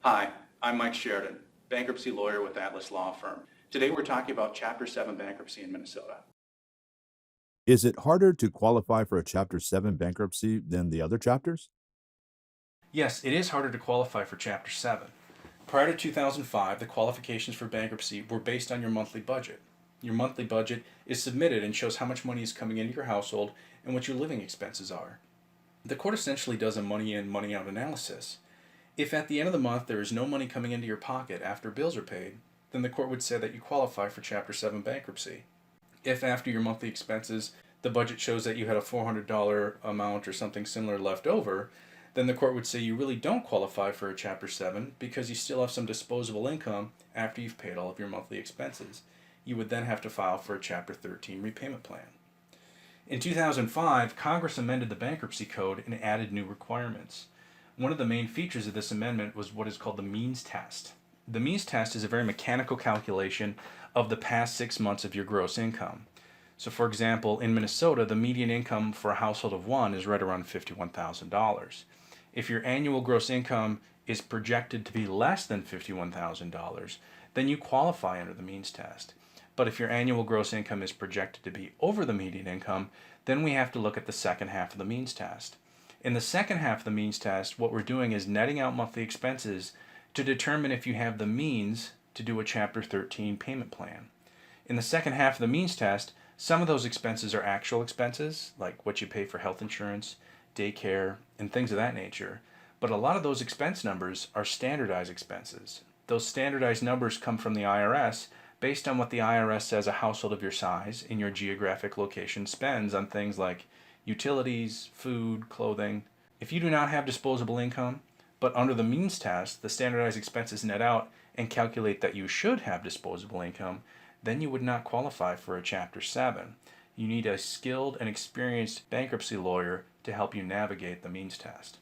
Hi, I'm Mike Sheridan, bankruptcy lawyer with Atlas Law Firm. Today we're talking about Chapter 7 bankruptcy in Minnesota. Is it harder to qualify for a Chapter 7 bankruptcy than the other chapters? Yes, it is harder to qualify for Chapter 7. Prior to 2005, the qualifications for bankruptcy were based on your monthly budget. Your monthly budget is submitted and shows how much money is coming into your household and what your living expenses are. The court essentially does a money in, money out analysis. If at the end of the month there is no money coming into your pocket after bills are paid, then the court would say that you qualify for Chapter 7 bankruptcy. If after your monthly expenses the budget shows that you had a $400 amount or something similar left over, then the court would say you really don't qualify for a Chapter 7 because you still have some disposable income after you've paid all of your monthly expenses. You would then have to file for a Chapter 13 repayment plan. In 2005, Congress amended the Bankruptcy Code and added new requirements. One of the main features of this amendment was what is called the means test. The means test is a very mechanical calculation of the past 6 months of your gross income. So, for example, in Minnesota, the median income for a household of one is right around $51,000. If your annual gross income is projected to be less than $51,000, then you qualify under the means test. But if your annual gross income is projected to be over the median income, then we have to look at the second half of the means test. In the second half of the means test, what we're doing is netting out monthly expenses to determine if you have the means to do a Chapter 13 payment plan. In the second half of the means test, some of those expenses are actual expenses, like what you pay for health insurance, daycare, and things of that nature. But a lot of those expense numbers are standardized expenses. Those standardized numbers come from the IRS based on what the IRS says a household of your size in your geographic location spends on things like utilities, food, clothing. If you do not have disposable income, but under the means test, the standardized expenses net out and calculate that you should have disposable income, then you would not qualify for a Chapter 7. You need a skilled and experienced bankruptcy lawyer to help you navigate the means test.